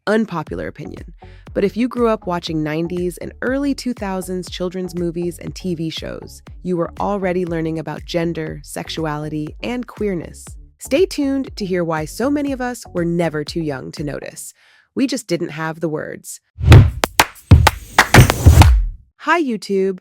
unpopular opinion. But if you grew up watching 90s and early 2000s children's movies and TV shows, you were already learning about gender, sexuality, and queerness. Stay tuned to hear why so many of us were never too young to notice. We just didn't have the words. Hi, YouTube.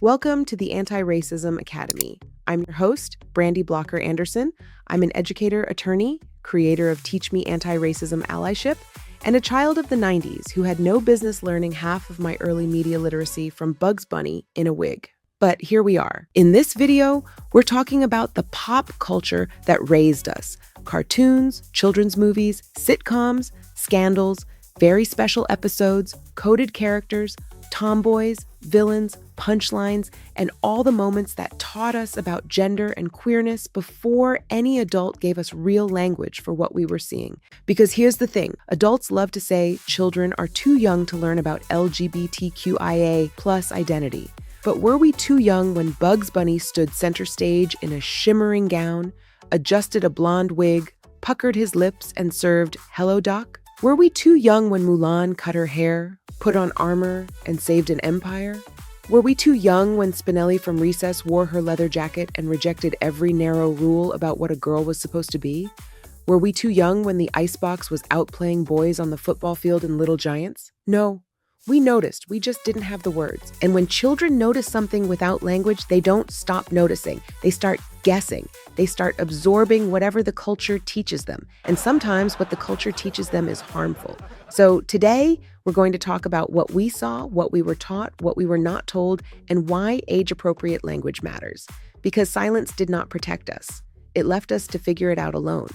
Welcome to the Antiracism Academy. I'm your host, Brandy Blocker Anderson. I'm an educator, attorney, creator of Teach Me Antiracism Allyship, and a child of the 90s who had no business learning half of my early media literacy from Bugs Bunny in a wig. But here we are. In this video, we're talking about the pop culture that raised us. Cartoons, children's movies, sitcoms, scandals, very special episodes, coded characters, tomboys, villains, punchlines, and all the moments that taught us about gender and queerness before any adult gave us real language for what we were seeing. Because here's the thing, adults love to say children are too young to learn about LGBTQIA plus identity. But were we too young when Bugs Bunny stood center stage in a shimmering gown, adjusted a blonde wig, puckered his lips, and served "Hello, Doc"? Were we too young when Mulan cut her hair, put on armor, and saved an empire? Were we too young when Spinelli from Recess wore her leather jacket and rejected every narrow rule about what a girl was supposed to be? Were we too young when the Icebox was outplaying boys on the football field in Little Giants? No. We noticed, we just didn't have the words. And when children notice something without language, they don't stop noticing. They start guessing. They start absorbing whatever the culture teaches them. And sometimes what the culture teaches them is harmful. So today, we're going to talk about what we saw, what we were taught, what we were not told, and why age-appropriate language matters. Because silence did not protect us. It left us to figure it out alone.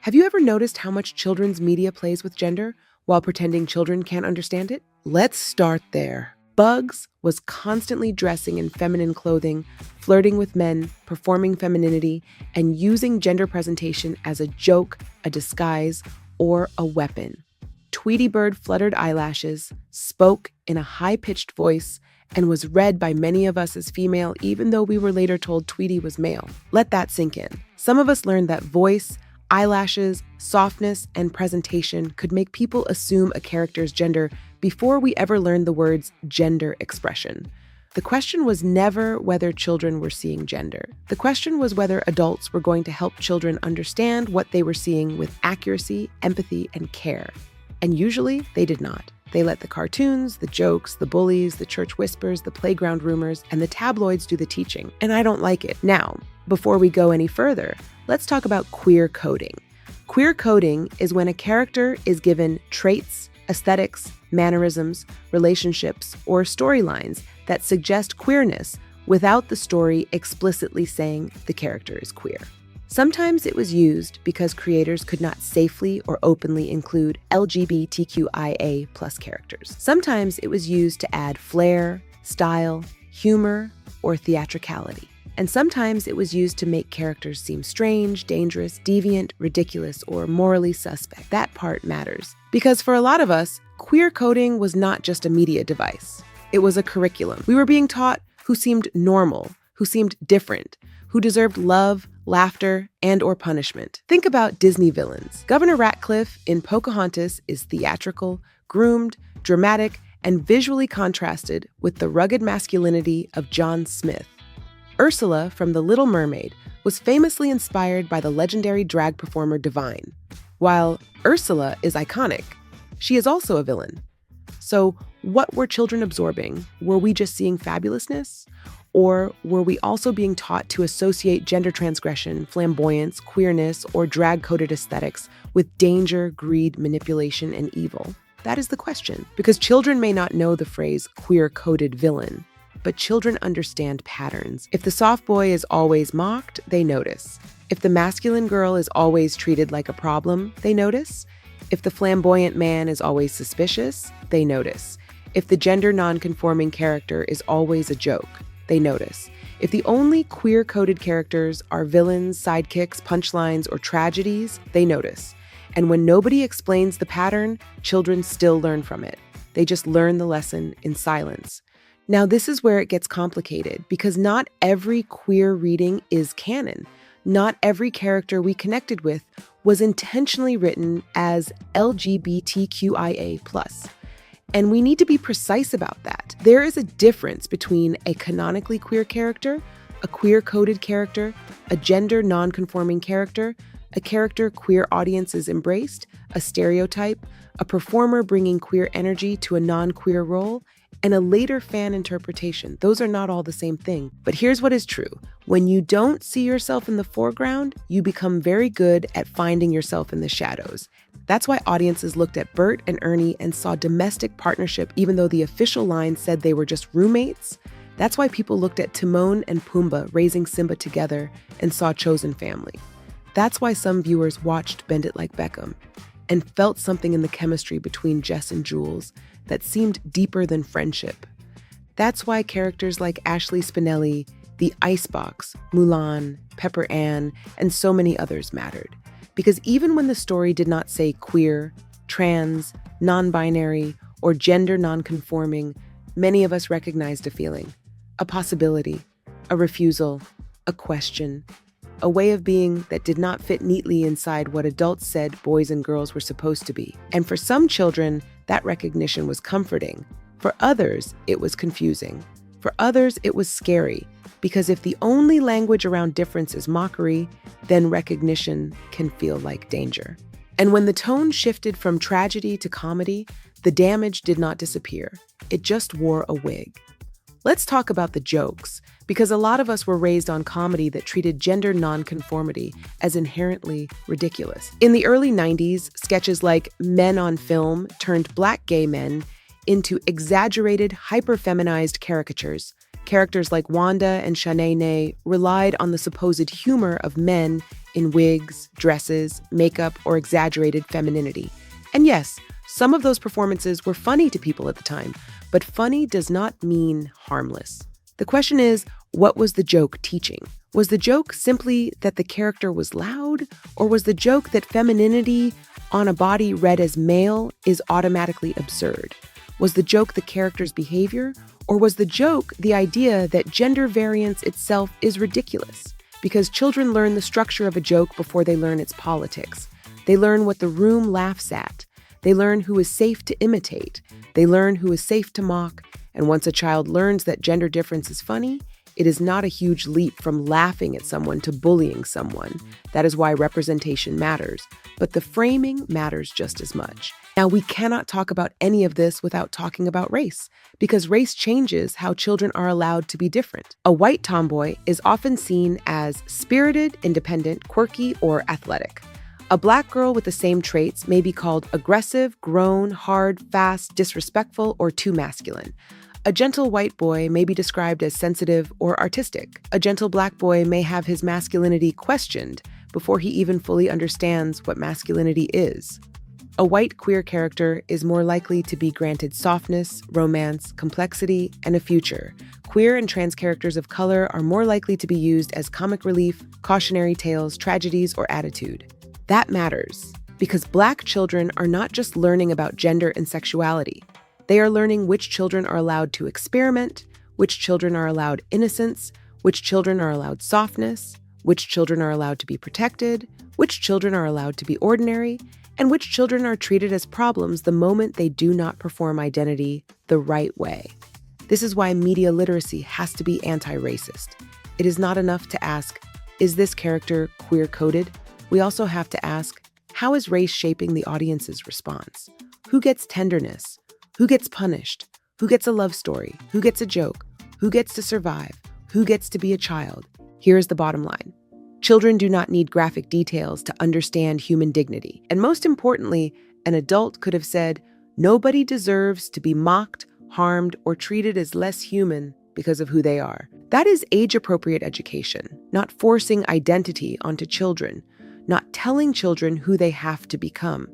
Have you ever noticed how much children's media plays with gender while pretending children can't understand it? Let's start there. Bugs was constantly dressing in feminine clothing, flirting with men, performing femininity, and using gender presentation as a joke, a disguise, or a weapon. Tweety Bird fluttered eyelashes, spoke in a high-pitched voice, and was read by many of us as female even though we were later told Tweety was male. Let that sink in. Some of us learned that voice, eyelashes, softness, and presentation could make people assume a character's gender before we ever learned the words gender expression. The question was never whether children were seeing gender. The question was whether adults were going to help children understand what they were seeing with accuracy, empathy, and care. And usually, they did not. They let the cartoons, the jokes, the bullies, the church whispers, the playground rumors, and the tabloids do the teaching. And I don't like it. Now, before we go any further, let's talk about queer coding. Queer coding is when a character is given traits, aesthetics, mannerisms, relationships, or storylines that suggest queerness without the story explicitly saying the character is queer. Sometimes it was used because creators could not safely or openly include LGBTQIA plus characters. Sometimes it was used to add flair, style, humor, or theatricality. And sometimes it was used to make characters seem strange, dangerous, deviant, ridiculous, or morally suspect. That part matters. Because for a lot of us, queer coding was not just a media device. It was a curriculum. We were being taught who seemed normal, who seemed different, who deserved love, laughter, and/or punishment. Think about Disney villains. Governor Ratcliffe in Pocahontas is theatrical, groomed, dramatic, and visually contrasted with the rugged masculinity of John Smith. Ursula from The Little Mermaid was famously inspired by the legendary drag performer Divine. While Ursula is iconic, she is also a villain. So what were children absorbing? Were we just seeing fabulousness? Or were we also being taught to associate gender transgression, flamboyance, queerness, or drag-coded aesthetics with danger, greed, manipulation, and evil? That is the question. Because children may not know the phrase queer-coded villain, but children understand patterns. If the soft boy is always mocked, they notice. If the masculine girl is always treated like a problem, they notice. If the flamboyant man is always suspicious, they notice. If the gender non-conforming character is always a joke, they notice. If the only queer-coded characters are villains, sidekicks, punchlines, or tragedies, they notice. And when nobody explains the pattern, children still learn from it. They just learn the lesson in silence. Now, this is where it gets complicated because not every queer reading is canon. not every character we connected with was intentionally written as LGBTQIA+. And we need to be precise about that. There is a difference between a canonically queer character, a queer-coded character, a gender non-conforming character, a character queer audiences embraced, a stereotype, a performer bringing queer energy to a non-queer role, and a later fan interpretation. Those are not all the same thing. But here's what is true. When you don't see yourself in the foreground, you become very good at finding yourself in the shadows. That's why audiences looked at Bert and Ernie and saw domestic partnership even though the official line said they were just roommates. That's why people looked at Timon and Pumbaa raising Simba together and saw chosen family. That's why some viewers watched Bend It Like Beckham and felt something in the chemistry between Jess and Jules that seemed deeper than friendship. That's why characters like Ashley Spinelli, the Icebox, Mulan, Pepper Ann, and so many others mattered. Because even when the story did not say queer, trans, non-binary, or gender non-conforming, many of us recognized a feeling, a possibility, a refusal, a question, a way of being that did not fit neatly inside what adults said boys and girls were supposed to be. And for some children, that recognition was comforting. For others, it was confusing. For others, it was scary, because if the only language around difference is mockery, then recognition can feel like danger. And when the tone shifted from tragedy to comedy, the damage did not disappear. It just wore a wig. Let's talk about the jokes, because a lot of us were raised on comedy that treated gender nonconformity as inherently ridiculous. In the early 90s, sketches like Men on Film turned Black gay men into exaggerated, hyper-feminized caricatures. Characters like Wanda and Shanae relied on the supposed humor of men in wigs, dresses, makeup, or exaggerated femininity. And yes, some of those performances were funny to people at the time, but funny does not mean harmless. The question is, what was the joke teaching? Was the joke simply that the character was loud, or was the joke that femininity on a body read as male is automatically absurd? Was the joke the character's behavior, or was the joke the idea that gender variance itself is ridiculous? Because children learn the structure of a joke before they learn its politics. They learn what the room laughs at. They learn who is safe to imitate. They learn who is safe to mock. And once a child learns that gender difference is funny, it is not a huge leap from laughing at someone to bullying someone. That is why representation matters. But the framing matters just as much. Now, we cannot talk about any of this without talking about race, because race changes how children are allowed to be different. A white tomboy is often seen as spirited, independent, quirky, or athletic. A Black girl with the same traits may be called aggressive, grown, hard, fast, disrespectful, or too masculine. A gentle white boy may be described as sensitive or artistic. A gentle Black boy may have his masculinity questioned before he even fully understands what masculinity is. A white queer character is more likely to be granted softness, romance, complexity, and a future. Queer and trans characters of color are more likely to be used as comic relief, cautionary tales, tragedies, or attitude. That matters, because Black children are not just learning about gender and sexuality. They are learning which children are allowed to experiment, which children are allowed innocence, which children are allowed softness, which children are allowed to be protected, which children are allowed to be ordinary, and which children are treated as problems the moment they do not perform identity the right way. This is why media literacy has to be anti-racist. It is not enough to ask, is this character queer-coded? We also have to ask, how is race shaping the audience's response? Who gets tenderness? Who gets punished? Who gets a love story? Who gets a joke? Who gets to survive? Who gets to be a child? Here is the bottom line. Children do not need graphic details to understand human dignity. And most importantly, an adult could have said, nobody deserves to be mocked, harmed, or treated as less human because of who they are. That is age-appropriate education, not forcing identity onto children, not telling children who they have to become.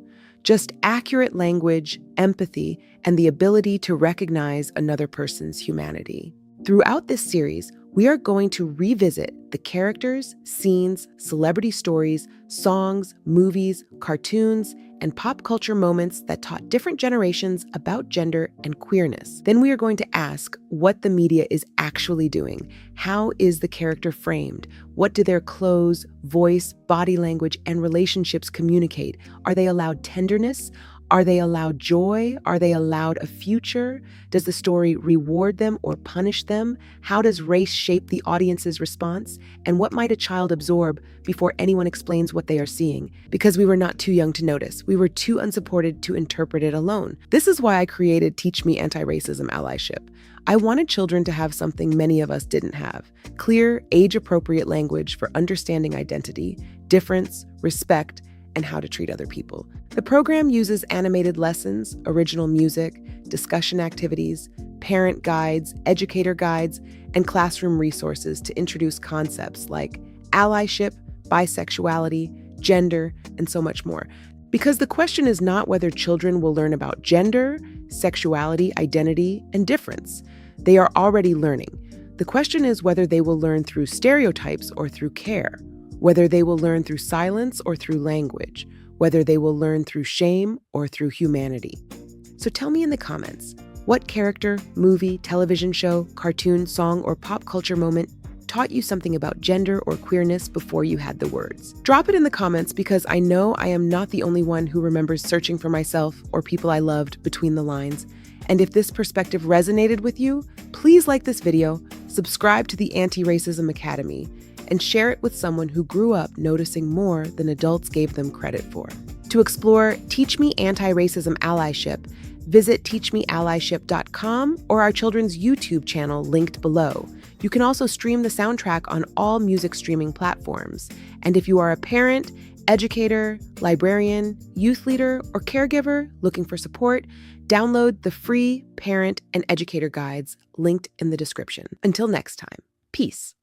Just accurate language, empathy, and the ability to recognize another person's humanity. Throughout this series, We are going to revisit the characters, scenes, celebrity stories, songs, movies, cartoons, and pop culture moments that taught different generations about gender and queerness. Then we are going to ask what the media is actually doing. How is the character framed? What do their clothes, voice, body language, and relationships communicate? Are they allowed tenderness? Are they allowed joy? Are they allowed a future? Does the story reward them or punish them? How does race shape the audience's response? And what might a child absorb before anyone explains what they are seeing? Because we were not too young to notice. We were too unsupported to interpret it alone. This is why I created Teach Me Antiracism Allyship. I wanted children to have something many of us didn't have: clear, age-appropriate language for understanding identity, difference, respect, and how to treat other people. The program uses animated lessons, original music, discussion activities, parent guides, educator guides, and classroom resources to introduce concepts like allyship, bisexuality, gender, and so much more. Because the question is not whether children will learn about gender, sexuality, identity, and difference. They are already learning. The question is whether they will learn through stereotypes or through care, whether they will learn through silence or through language, whether they will learn through shame or through humanity. So tell me in the comments, what character, movie, television show, cartoon, song, or pop culture moment taught you something about gender or queerness before you had the words? Drop it in the comments, because I know I am not the only one who remembers searching for myself or people I loved between the lines. And if this perspective resonated with you, please like this video, subscribe to the Anti-Racism Academy, and share it with someone who grew up noticing more than adults gave them credit for. To explore Teach Me Antiracism Allyship, visit teachmeallyship.com or our children's YouTube channel linked below. You can also stream the soundtrack on all music streaming platforms. And if you are a parent, educator, librarian, youth leader, or caregiver looking for support, download the free parent and educator guides linked in the description. Until next time, peace.